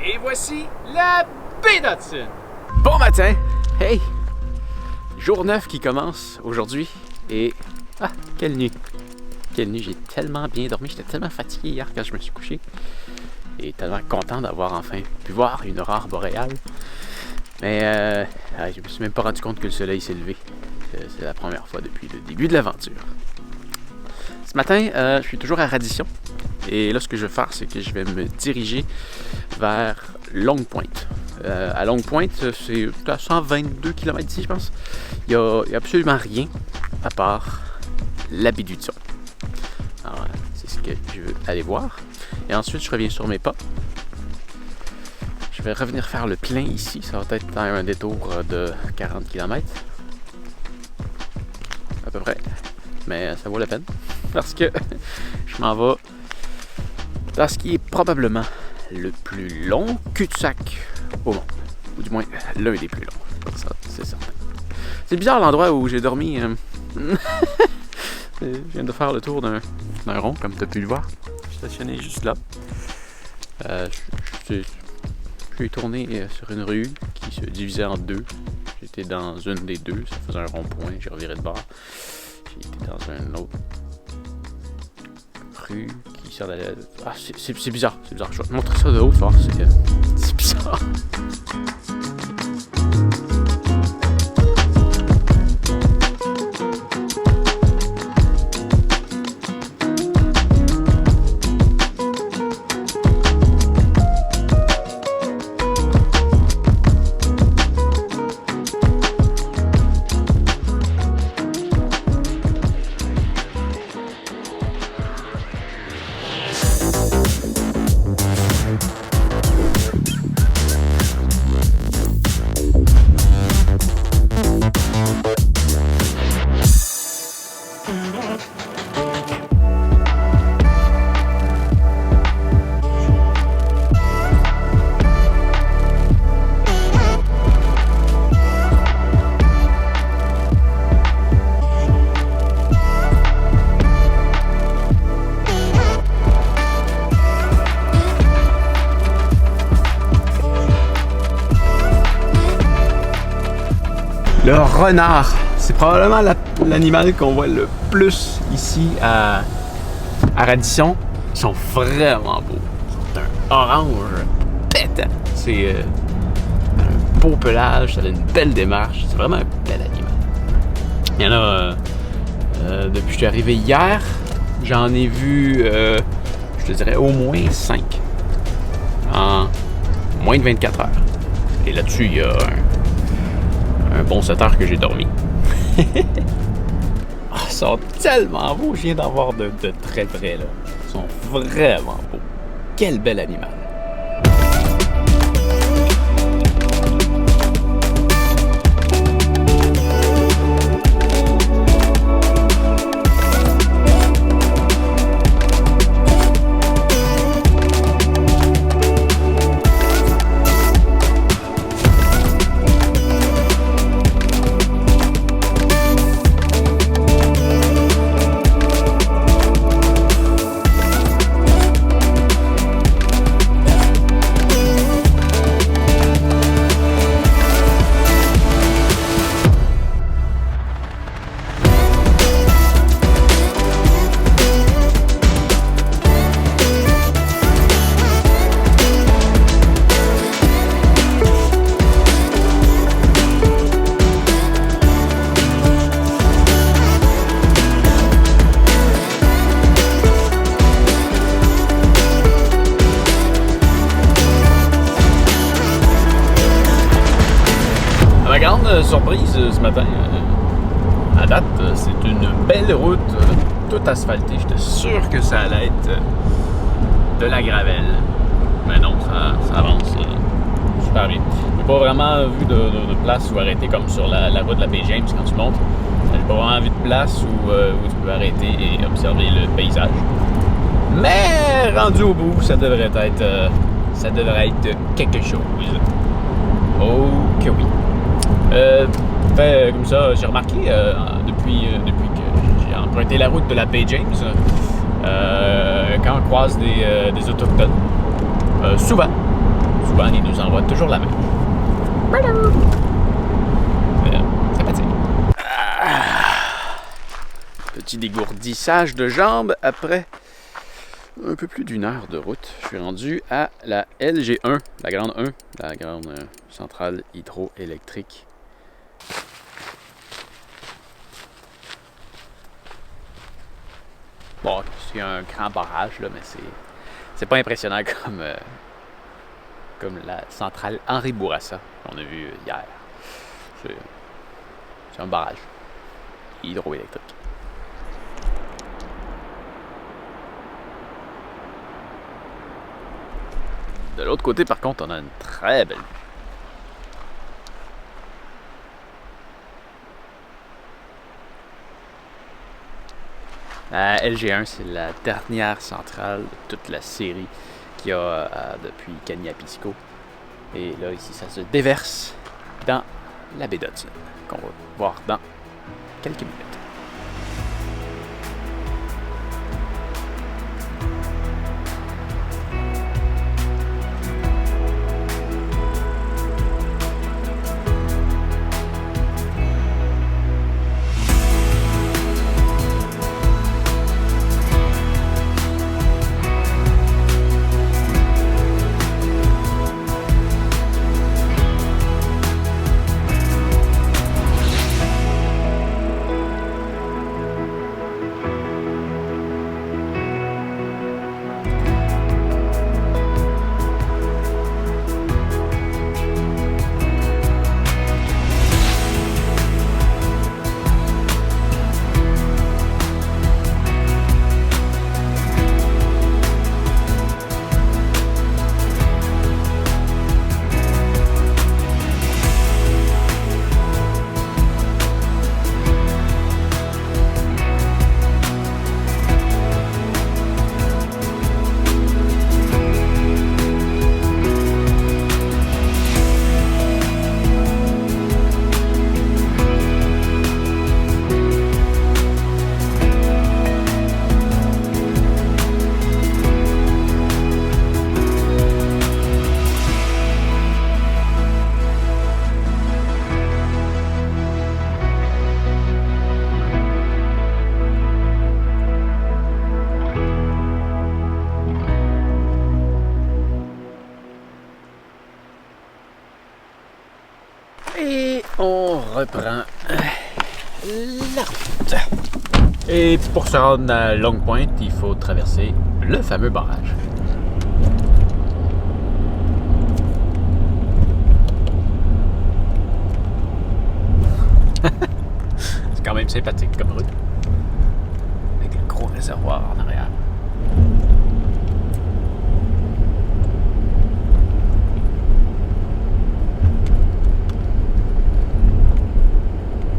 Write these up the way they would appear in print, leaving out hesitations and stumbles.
Et voici la baie d'Hudson. Bon matin! Hey! Jour 9 qui commence aujourd'hui et... Ah, quelle nuit! Quelle nuit, j'ai tellement bien dormi, j'étais tellement fatigué hier quand je me suis couché et tellement content d'avoir enfin pu voir une aurore boréale. Mais je me suis même pas rendu compte que le soleil s'est levé. C'est la première fois depuis le début de l'aventure. Ce matin, je suis toujours à Radisson et là ce que je vais faire, c'est que je vais me diriger vers Longue Pointe. À Longue Pointe, c'est à 122 km d'ici, je pense. Il n'y a absolument rien à part la baie d'Hudson. Alors, c'est ce que je veux aller voir. Et ensuite, je reviens sur mes pas. Je vais revenir faire le plein ici. Ça va être un détour de 40 km. À peu près. Mais ça vaut la peine. Parce que je m'en vais dans ce qui est probablement le plus long cul-de-sac au monde. Ou du moins, l'un des plus longs. Ça, c'est certain. C'est bizarre l'endroit où j'ai dormi. Je viens de faire le tour d'un rond, comme tu as pu le voir. Je suis stationné juste là. Je suis tourné sur une rue qui se divisait en deux. J'étais dans une des deux, ça faisait un rond-point, j'ai reviré de bord. J'ai été dans une autre rue qui s'en allait... Ah, c'est bizarre, c'est bizarre. Je vais te montrer ça de haut, tu vois, c'est bizarre. Le renard, c'est probablement l'animal qu'on voit le plus ici à Radisson. Ils sont vraiment beaux. C'est un orange pétant. C'est un beau pelage, ça a une belle démarche. C'est vraiment un bel animal. Il y en a, depuis que je suis arrivé hier, j'en ai vu, je te dirais, au moins 5 en moins de 24 heures. Et là-dessus, il y a un bon 7 heures que j'ai dormi. Oh, ils sont tellement beaux, je viens d'en voir de très près là. Ils sont vraiment beaux. Quel bel animal. Ma grande surprise ce matin, à date, c'est une belle route, toute asphaltée. J'étais sûr que ça allait être de la gravelle. Mais non, ça avance super bien. J'ai pas vraiment vu de place où arrêter comme sur la route de la baie James quand tu montes. J'ai pas vraiment vu de place où tu peux arrêter et observer le paysage. Mais rendu au bout, ça devrait être quelque chose. Oh que oui. Comme ça, j'ai remarqué depuis que j'ai emprunté la route de la baie James, quand on croise des autochtones, souvent, souvent, ils nous envoient toujours la même. Sympathique. Petit dégourdissage de jambes après un peu plus d'une heure de route. Je suis rendu à la LG1, la grande 1, la grande centrale hydroélectrique. Bon, c'est un grand barrage, là, mais c'est pas impressionnant comme la centrale Henri Bourassa qu'on a vu hier. C'est un barrage hydroélectrique. De l'autre côté, par contre, on a une très belle vue. La LG1, c'est la dernière centrale de toute la série qu'il y a depuis Kaniapisco. Et là, ici, ça se déverse dans la baie d'Hudson, qu'on va voir dans quelques minutes. Et on reprend la route. Et pour se rendre à Long Point, il faut traverser le fameux barrage. C'est quand même sympathique comme route. Avec le gros réservoir en arrière.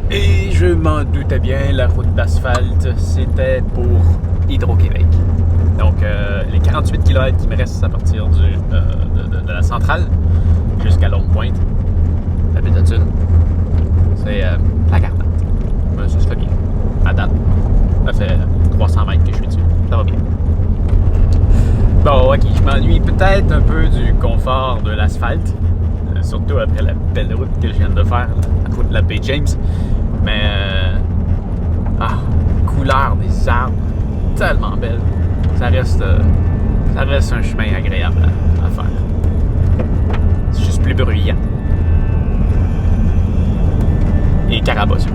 Et je m'en doutais bien, la route d'asphalte, c'était pour Hydro-Québec. Donc, les 48 km qui me restent à partir de la centrale jusqu'à Long Point, la baie d'Hudson, c'est la garde. Ça se fait bien. À date, ça fait 300 mètres que je suis dessus. Ça va bien. Bon, ok, je m'ennuie peut-être un peu du confort de l'asphalte. Surtout après la belle route que je viens de faire, la route de la baie James. Mais, couleur des arbres, tellement belle. Ça reste un chemin agréable à faire. C'est juste plus bruyant. Et carabosseux.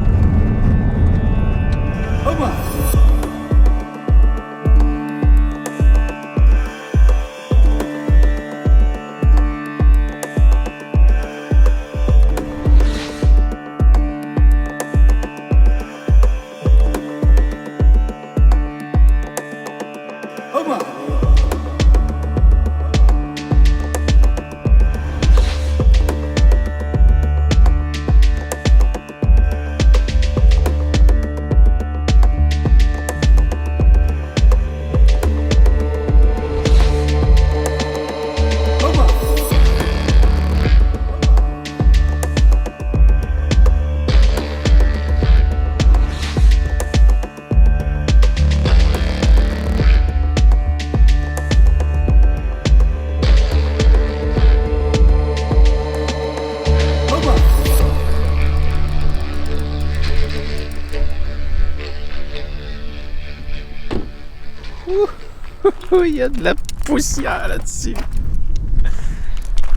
Il y a de la poussière là-dessus.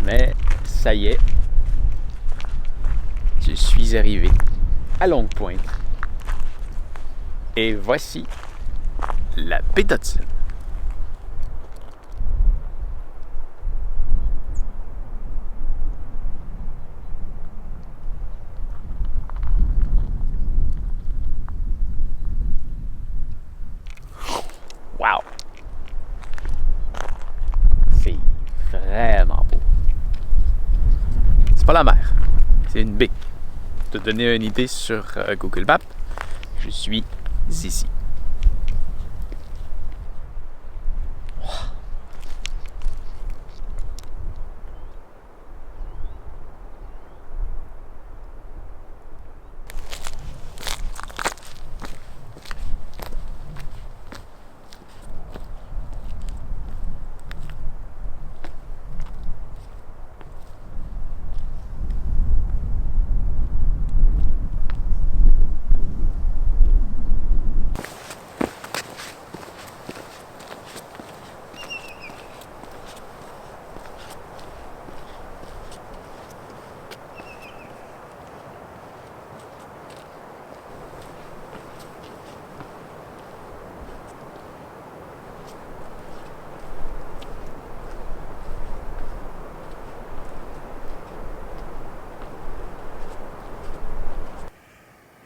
Mais ça y est, je suis arrivé à Longue Pointe. Et voici la baie d'Hudson. Wow! C'est vraiment beau. C'est pas la mer, c'est une baie. Pour te donner une idée sur Google Maps, je suis ici.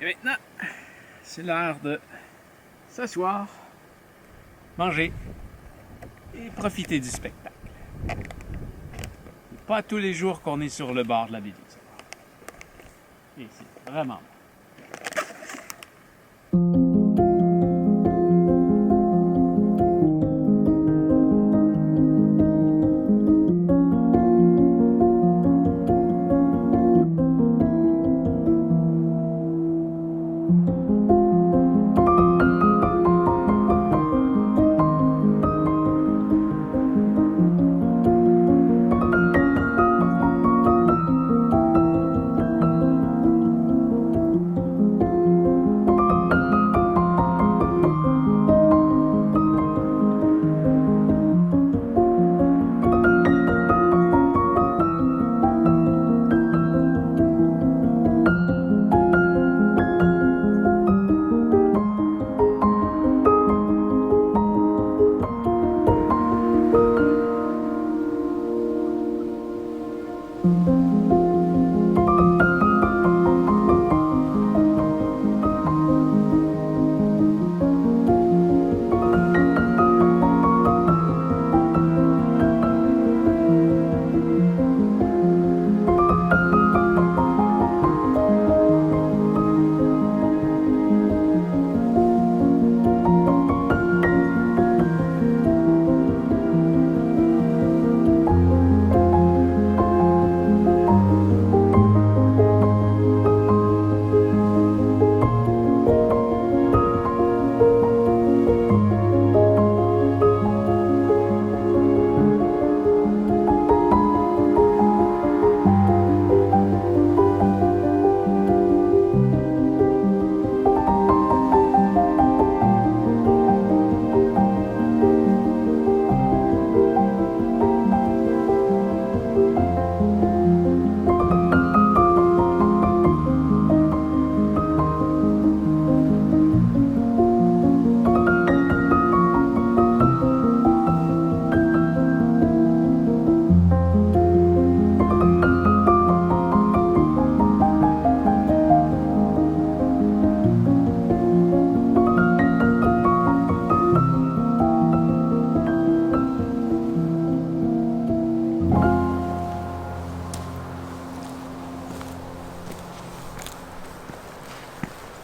Et maintenant, c'est l'heure de s'asseoir, manger et profiter du spectacle. C'est pas tous les jours qu'on est sur le bord de la baie d'Hudson. Et c'est vraiment bon.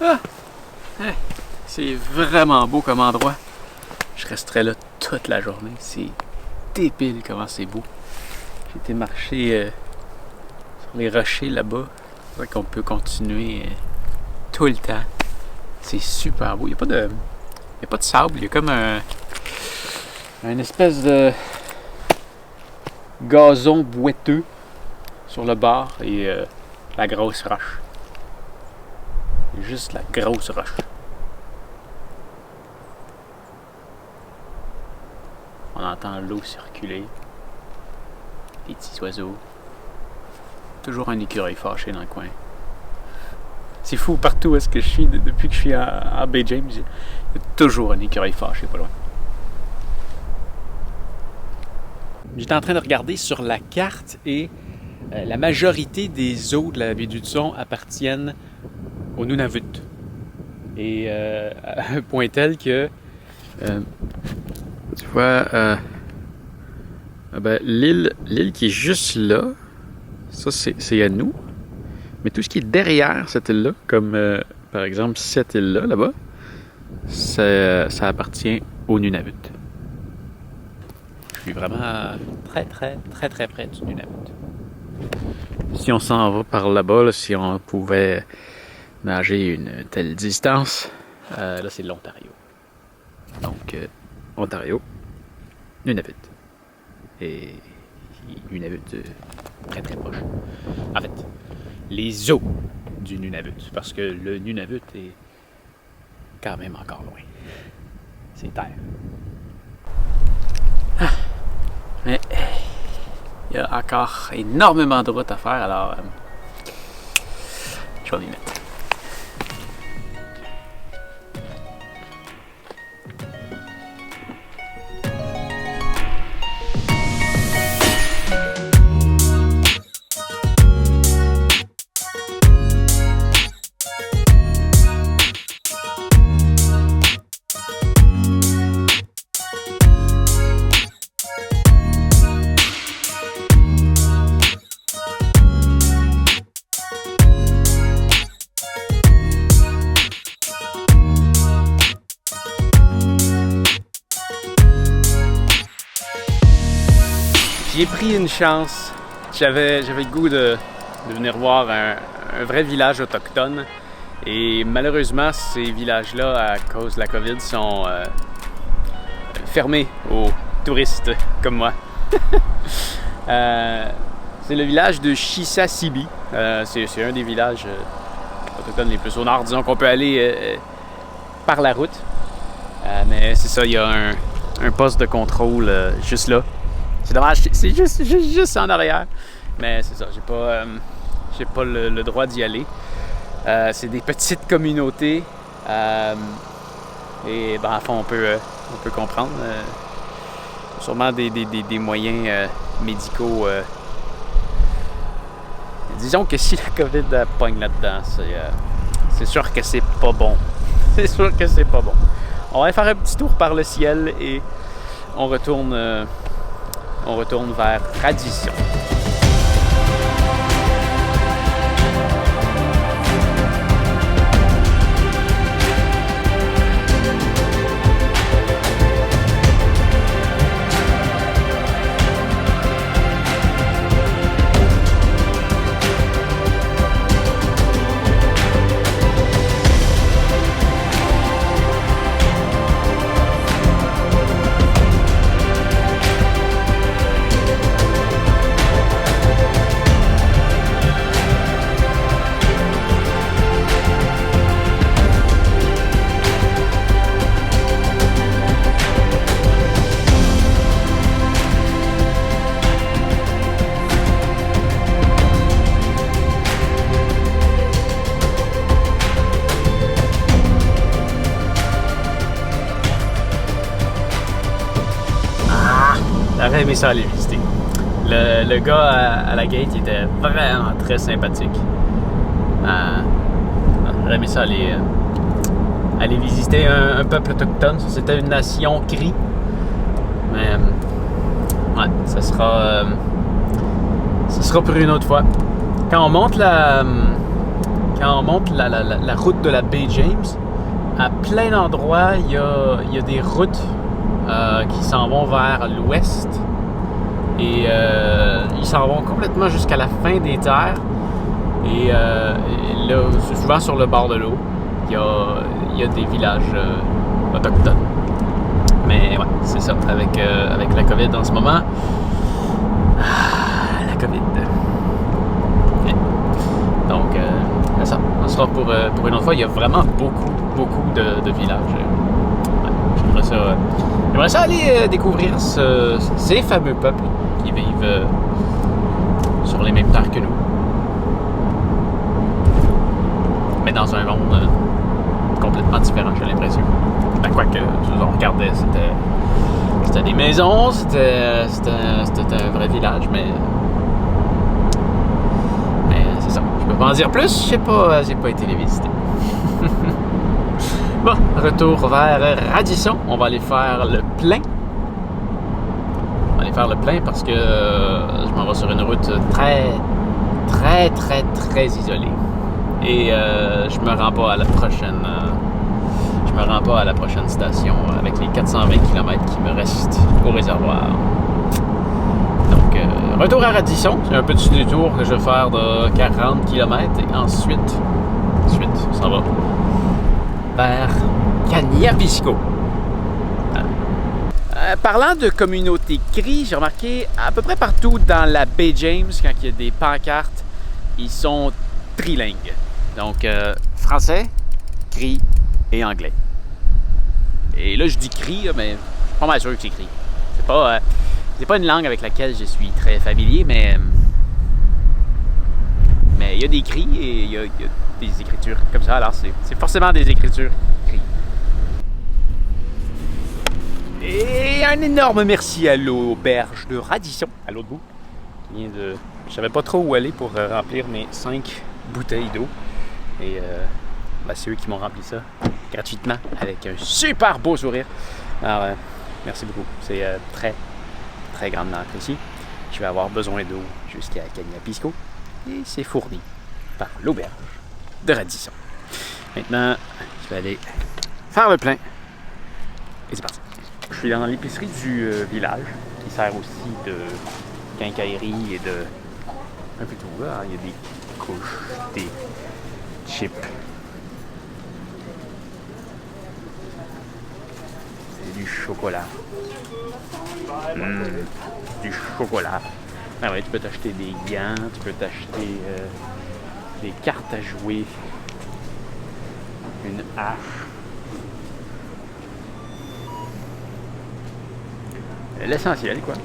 Ah! Hey, c'est vraiment beau comme endroit. Je resterai là toute la journée. C'est débile comment c'est beau. J'ai été marcher sur les rochers là-bas. C'est vrai qu'on peut continuer tout le temps. C'est super beau. Il n'y a pas de sable. Il y a comme une espèce de gazon boiteux sur le bord et la grosse roche. Juste la grosse roche. On entend l'eau circuler. Les petits oiseaux. Toujours un écureuil fâché dans le coin. C'est fou, partout où est-ce que je suis, depuis que je suis à Bay James, il y a toujours un écureuil fâché pas loin. J'étais en train de regarder sur la carte et la majorité des eaux de la baie d'Hudson appartiennent au Nunavut. Et à un point tel que, tu vois, l'île qui est juste là, ça c'est à nous. Mais tout ce qui est derrière cette île-là, comme par exemple cette île-là, là-bas, ça appartient au Nunavut. Je suis vraiment très près du Nunavut. Si on s'en va par là-bas, là, si on pouvait nager une telle distance, là c'est l'Ontario. Donc, Ontario, Nunavut. Et Nunavut très proche. En fait, les eaux du Nunavut, parce que le Nunavut est quand même encore loin. C'est terre. Mais il y a encore énormément de routes à faire, alors je vais m'y mettre. J'ai pris une chance. J'avais le goût de venir voir un vrai village autochtone. Et malheureusement, ces villages-là, à cause de la COVID, sont fermés aux touristes comme moi. C'est le village de Chisasibi. C'est un des villages autochtones les plus au nord. Disons qu'on peut aller par la route. Mais c'est ça, il y a un poste de contrôle juste là. C'est dommage, c'est juste en arrière. Mais c'est ça, j'ai pas le droit d'y aller. C'est des petites communautés. Et ben, en fond, on peut comprendre. Sûrement des moyens médicaux. Disons que si la COVID pogne là-dedans, c'est sûr que c'est pas bon. C'est sûr que c'est pas bon. On va aller faire un petit tour par le ciel et on retourne vers Radisson. J'aurais aimé ça aller visiter. Le gars à la gate il était vraiment très sympathique. J'aurais aimé ça aller visiter un peuple autochtone. C'était une nation Cri. Mais ouais, ça sera pour une autre fois. Quand on monte la route de la Bay James, à plein d'endroits, il y a des routes qui s'en vont vers l'ouest et ils s'en vont complètement jusqu'à la fin des terres et là, souvent sur le bord de l'eau, il y a des villages autochtones. Mais ouais, c'est ça, avec la COVID en ce moment. La COVID. Donc, ça sera pour une autre fois. Il y a vraiment beaucoup de villages. Ouais, j'aimerais ça J'aimerais ça aller découvrir ces fameux peuples qui vivent sur les mêmes terres que nous. Mais dans un monde complètement différent, j'ai l'impression. Ben, quoique, on regardait, c'était des maisons, c'était un vrai village, mais c'est ça. Je peux pas en dire plus, j'ai pas été les visiter. Bon, retour vers Radisson. On va aller faire le plein. On va aller faire le plein parce que je m'en vais sur une route très isolée. Et je me rends pas à la prochaine. Je me rends pas à la prochaine station avec les 420 km qui me restent au réservoir. Donc, retour à Radisson. C'est un petit détour que je vais faire de 40 km et ensuite, ça va vers Cagnapisco. Parlant de communauté CRI, j'ai remarqué à peu près partout dans la baie James, quand il y a des pancartes, ils sont trilingues. Donc, français, CRI et anglais. Et là, je dis CRI, mais je suis pas mal sûr que c'est CRI. C'est pas une langue avec laquelle je suis très familier, mais il y a des CRI et il y a des écritures comme ça, alors c'est forcément des écritures CRI. Et un énorme merci à l'auberge de Radisson, à l'autre bout. Je savais pas trop où aller pour remplir mes 5 bouteilles d'eau. Et c'est eux qui m'ont rempli ça gratuitement avec un super beau sourire. Alors, merci beaucoup. C'est très grandement apprécié. Je vais avoir besoin d'eau jusqu'à Cagnapisco. Et c'est fourni par l'auberge de Radisson. Maintenant, je vais aller faire le plein. Et c'est parti. Je suis dans l'épicerie du village, qui sert aussi de quincaillerie et de un peu tout. Là. Il y a des couches, des chips. Et du chocolat. Du chocolat. Ah ouais, tu peux t'acheter des gants, tu peux t'acheter des cartes à jouer, une hache. L'essentiel, quoi.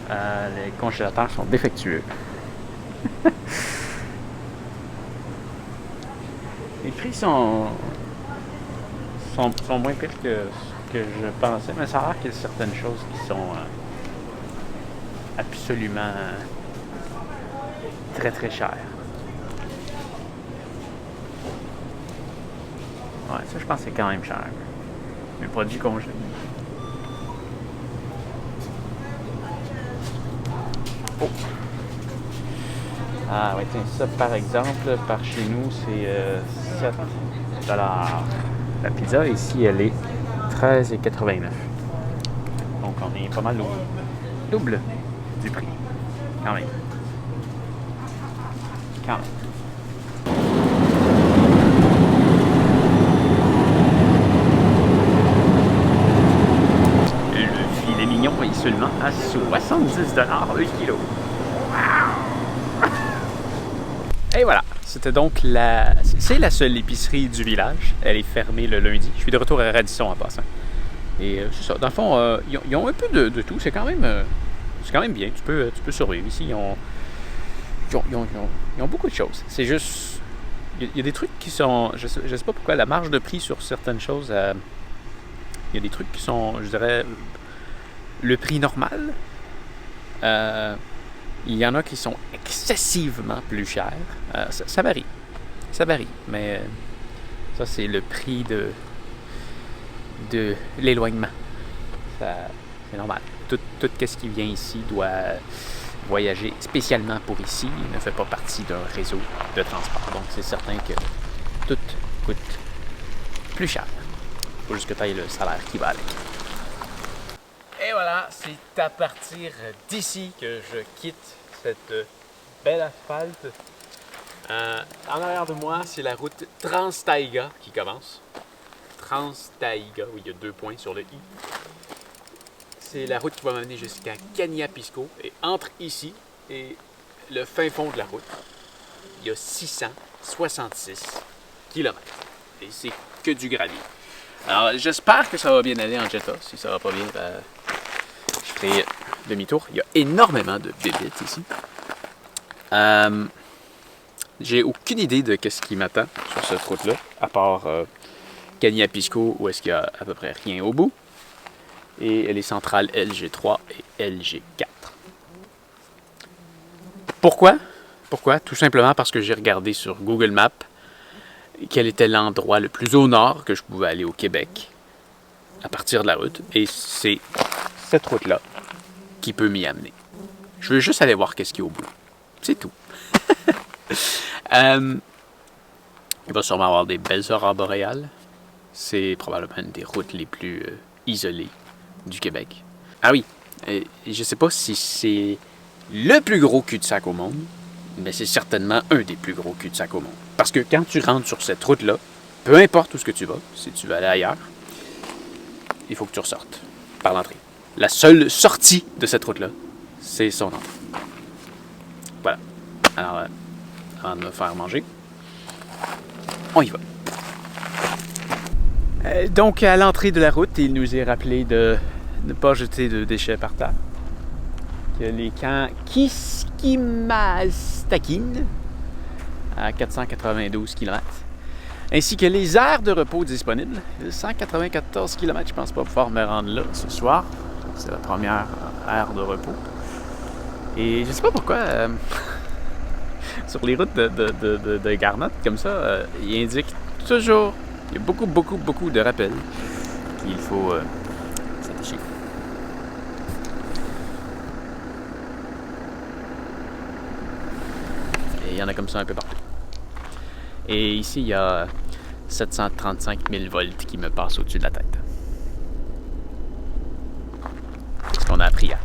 Les congélateurs sont défectueux. Les prix sont moins pires que je pensais, mais ça a l'air qu'il y a certaines choses qui sont absolument très chères. Ouais, ça je pense que c'est quand même cher. Les produits congelés. Oh! Ah oui, tiens, ça par exemple, par chez nous, c'est 7$. La pizza ici, elle est 13,89$. Donc on est pas mal au double du prix. Quand même. Le filet mignon est seulement à 70$ le kilo. Wow! Et voilà, c'était donc c'est la seule épicerie du village. Elle est fermée le lundi. Je suis de retour à Radisson en passant. Et c'est ça. Dans le fond, ils ont un peu de tout. C'est quand même bien. Tu peux survivre. Ici, ils ont beaucoup de choses. C'est juste... Il y a des trucs qui sont... Je sais pas pourquoi, la marge de prix sur certaines choses... il y a des trucs qui sont, je dirais, le prix normal. Il y en a qui sont excessivement plus chers. Ça varie. Ça varie. Mais ça, c'est le prix de l'éloignement. C'est normal. Tout ce qui vient ici doit voyager spécialement pour ici. Il ne fait pas partie d'un réseau de transport. Donc, c'est certain que tout coûte plus cher. Il faut juste que tu ailles le salaire qui va avec. Et voilà, c'est à partir d'ici que je quitte cette belle asphalte. En arrière de moi, c'est la route Trans-Taïga qui commence. Trans-Taïga, oui, il y a 2 points sur le i. C'est la route qui va m'amener jusqu'à Cagnapisco. Et entre ici et le fin fond de la route, il y a 666 km. Et c'est que du gravier. Alors, j'espère que ça va bien aller en Jetta. Si ça va pas bien, ben, je ferai demi-tour. Il y a énormément de bébites ici. J'ai aucune idée de ce qui m'attend sur cette route-là, à part Cagny-à-Pisco, où est-ce qu'il y a à peu près rien au bout. Et les centrales LG3 et LG4. Pourquoi? Pourquoi? Tout simplement parce que j'ai regardé sur Google Maps quel était l'endroit le plus au nord que je pouvais aller au Québec à partir de la route. Et c'est cette route-là qui peut m'y amener. Je veux juste aller voir qu'est-ce qu'il y a au bout. C'est tout. Il va sûrement y avoir des belles aurores boréales. C'est probablement une des routes les plus isolées du Québec. Ah oui, je sais pas si c'est le plus gros cul-de-sac au monde, mais c'est certainement un des plus gros cul-de-sac au monde. Parce que quand tu rentres sur cette route-là, peu importe où ce que tu vas, si tu veux aller ailleurs, il faut que tu ressortes par l'entrée. La seule sortie de cette route-là, c'est son entrée. Voilà. Alors, avant de me faire manger, on y va. Donc, à l'entrée de la route, il nous est rappelé de ne pas jeter de déchets par terre. Que les camps Kiskimastakin, à 492 km, ainsi que les aires de repos disponibles. 194 km, je pense pas pouvoir me rendre là ce soir. C'est la première aire de repos. Et je sais pas pourquoi, sur les routes de Garnotte, comme ça, il indique toujours, il y a beaucoup de rappels qu'il faut s'attacher. Et il y en a comme ça un peu partout. Et ici, il y a 735 000 volts qui me passent au-dessus de la tête. C'est ce qu'on a appris hier.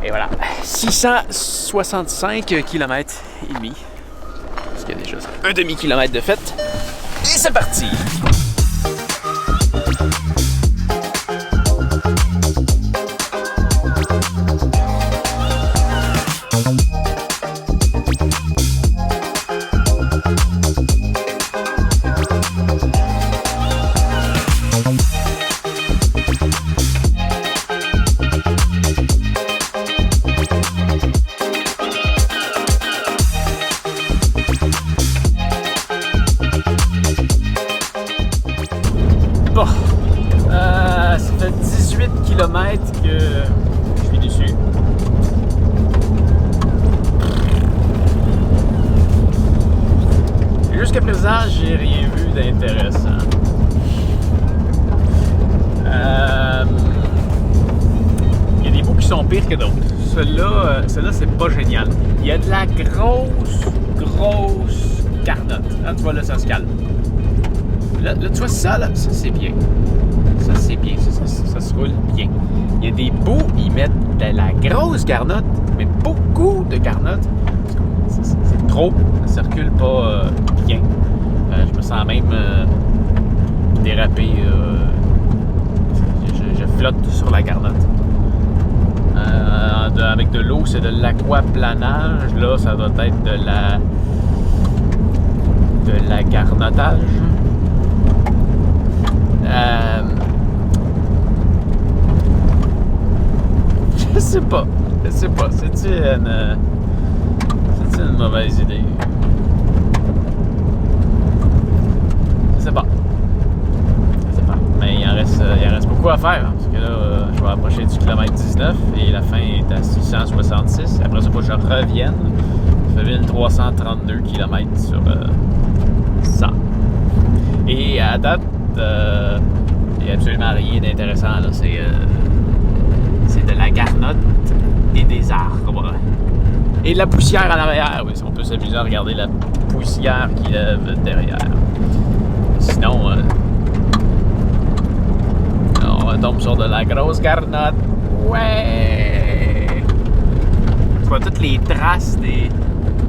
Et voilà, 665 km et demi. Parce qu'il y a déjà un demi-kilomètre de fait. Et c'est parti! Bon, ça fait 18 km que je suis dessus. Jusqu'à présent, j'ai rien vu d'intéressant. Il y a des bouts qui sont pires que d'autres. Celle-là, c'est pas génial. Il y a de la grosse garnotte. Là, tu vois, là, ça se calme. Là, tu vois ça, là, ça c'est bien. Ça c'est bien, ça se roule bien. Il y a des bouts, ils mettent de la grosse garnotte, mais beaucoup de garnotte. C'est trop, ça circule pas bien. Je me sens même déraper. Je flotte sur la garnotte. Avec de l'eau, c'est de l'aquaplanage. Là, ça doit être de la garnotage. Je sais pas. C'est-tu une mauvaise idée? Je sais pas. Mais il en reste beaucoup à faire. Hein, parce que là, je vais approcher du kilomètre 19 et la fin est à 666. Après ça, il faut que je revienne. Ça fait 1332 km sur 100. Et à date, il n'y a absolument rien d'intéressant. Là. C'est de la garnotte et des arbres. Et de la poussière en arrière. Oui, on peut s'amuser à regarder la poussière qui lève derrière. Sinon, on tombe sur de la grosse garnotte. Ouais! Tu vois toutes les traces des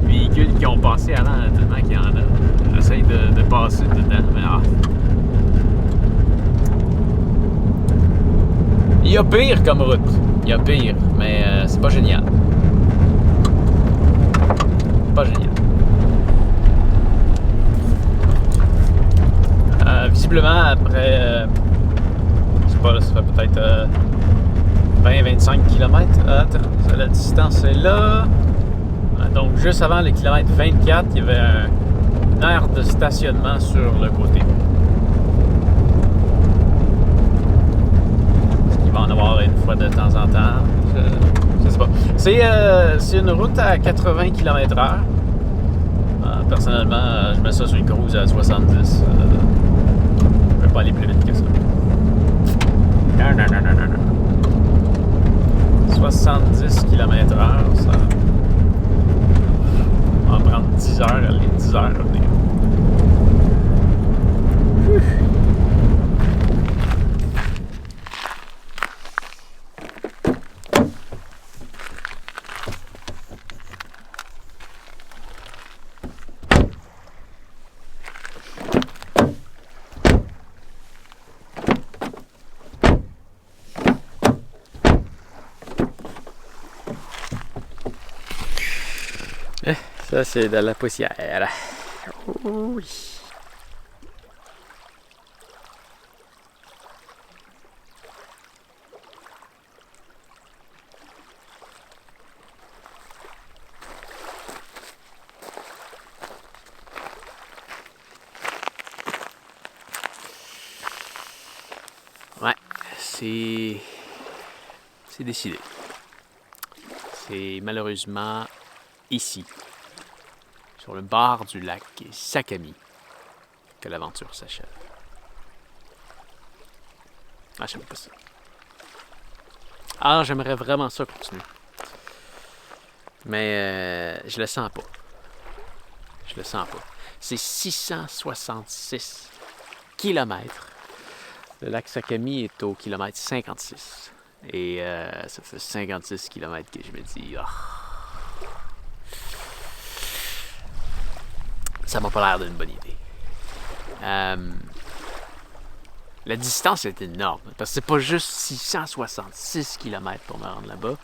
véhicules qui ont passé avant, tellement qu'il y en a. J'essaye de passer dedans, mais il y a pire comme route. Il y a pire, mais c'est pas génial. Pas génial. visiblement, après, je sais pas, là, ça fait peut-être 20-25 km. Attends, la distance est là. Donc, juste avant le kilomètre 24, il y avait une aire de stationnement sur le côté. Est-ce qu'il va en avoir une fois de temps en temps? Je sais pas. C'est une route à 80 km/h. Personnellement, je mets ça sur une cruise à 70. Je ne peux pas aller plus vite que ça. Non. 70 km/h, ça va en prendre 10 heures, aller 10 heures à revenir. Ça, c'est de la poussière. Oui. Ouais, c'est décidé. C'est malheureusement ici, sur le bord du lac Sakami, que l'aventure s'achève. Ah, j'aime pas ça. Ah, j'aimerais vraiment ça continuer. Mais je le sens pas. Je le sens pas. C'est 666 km. Le lac Sakami est au kilomètre 56. Et ça fait 56 km que je me dis... Oh, ça m'a pas l'air d'une bonne idée. La distance est énorme. Parce que c'est pas juste 666 km pour me rendre là-bas.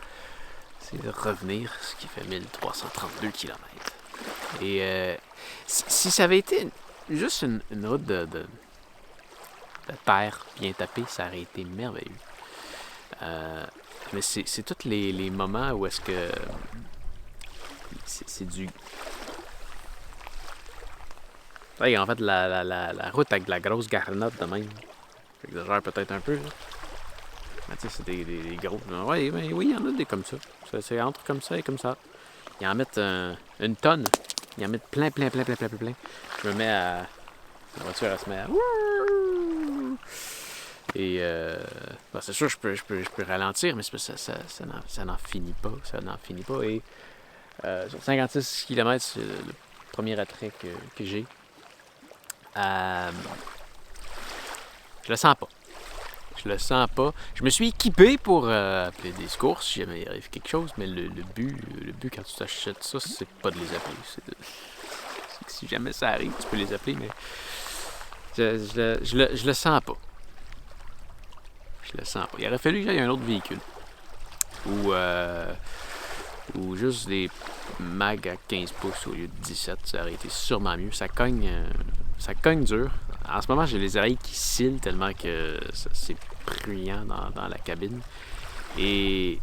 C'est revenir, ce qui fait 1332 km. Et si ça avait été juste une route de terre bien tapée, ça aurait été merveilleux. Mais c'est tous les moments où est-ce que c'est du... Ouais, en fait, la route avec de la grosse garnotte de même. J'exagère peut-être un peu, là. Mais tu sais, c'est des gros... Ouais, mais oui, il y en a des comme ça. C'est entre comme ça et comme ça. Ils en mettent une tonne. Ils en mettent plein. Je me mets à... La voiture, elle se met à... Et ben c'est sûr, je peux ralentir, mais ça n'en finit pas. Ça n'en finit pas. Et sur 56 km, c'est le premier attrait que j'ai. Je le sens pas. Je le sens pas. Je me suis équipé pour appeler des secours si jamais il arrive quelque chose, mais le but quand tu t'achètes ça, c'est pas de les appeler. C'est que si jamais ça arrive, tu peux les appeler, mais je le sens pas. Je le sens pas. Il aurait fallu que j'aille un autre véhicule. Ou juste des mags à 15 pouces au lieu de 17. Ça aurait été sûrement mieux. Ça cogne dur. En ce moment, j'ai les oreilles qui scillent tellement que c'est bruyant dans la cabine. Et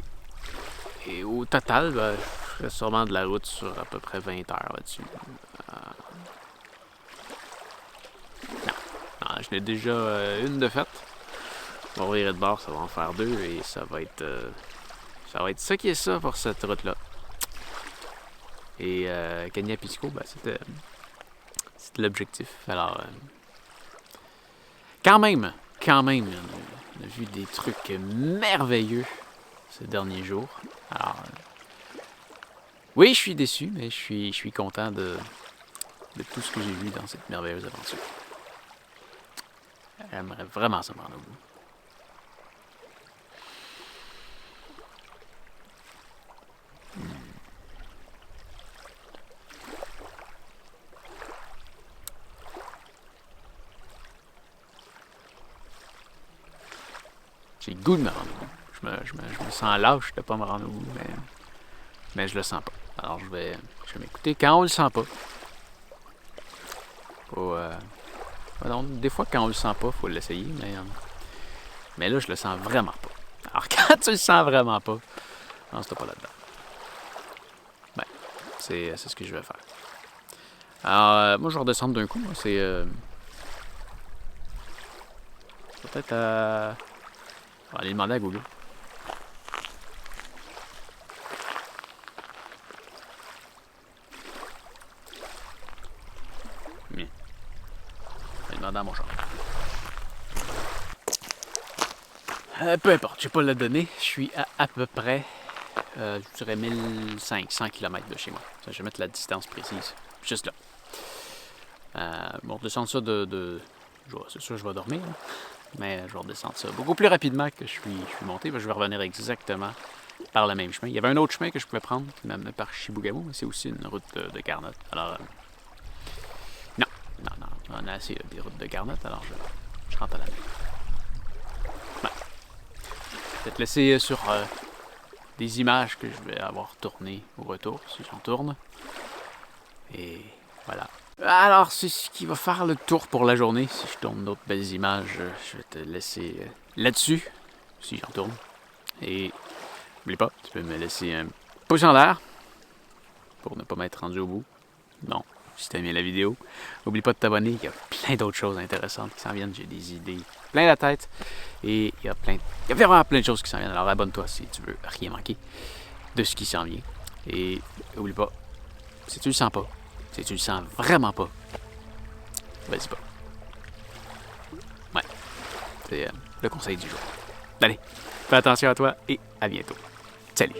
au total, ben, je ferais sûrement de la route sur à peu près 20 heures là-dessus. Non, je n'ai déjà une de faite. On va virer de bord, ça va en faire deux et ça va être ça qui est ça pour cette route-là. Et Kenya-Pisco, ben, c'était l'objectif. Alors, quand même, on a vu des trucs merveilleux ces derniers jours. Alors, oui, je suis déçu, mais je suis content de tout ce que j'ai vu dans cette merveilleuse aventure. J'aimerais vraiment ça me rendre au bout. J'ai le goût de me rendre au bout. Je me sens lâche de ne pas me rendre au bout, mais je le sens pas. Alors je vais m'écouter quand on le sent pas. Faut Donc, des fois, quand on le sent pas, il faut l'essayer, mais là, je le sens vraiment pas. Alors, quand tu le sens vraiment pas, lance-toi pas là-dedans. Ben, c'est ce que je vais faire. Alors, moi, je vais redescendre d'un coup. C'est peut-être on va aller demander à Google. Bien. Je vais demander à mon chat. Peu importe, je vais pas le donner. Je suis à peu près, je dirais 1500 km de chez moi. Je vais mettre la distance précise. Juste là. Bon, redescendre ça c'est sûr que je vais dormir, là. Mais je vais redescendre ça beaucoup plus rapidement que je suis monté. Je vais revenir exactement par le même chemin. Il y avait un autre chemin que je pouvais prendre qui m'amenait par Chibougamau, mais c'est aussi une route de Carnot. Alors, non, on a assez des routes de Carnot, alors je rentre à la main. Ouais. Peut-être laisser sur des images que je vais avoir tournées au retour, si j'en tourne. Et voilà. Alors, c'est ce qui va faire le tour pour la journée. Si je tourne d'autres belles images, je vais te laisser là-dessus, si j'en tourne. Et n'oublie pas, tu peux me laisser un pouce en l'air pour ne pas m'être rendu au bout. Non, si tu as aimé la vidéo. N'oublie pas de t'abonner, il y a plein d'autres choses intéressantes qui s'en viennent. J'ai des idées plein la tête. Et il y a vraiment plein de choses qui s'en viennent. Alors abonne-toi si tu veux rien manquer de ce qui s'en vient. Et n'oublie pas, si tu le sens pas, si tu le sens vraiment pas, vas-y pas. Ouais, c'est le conseil du jour. Allez, fais attention à toi et à bientôt. Salut!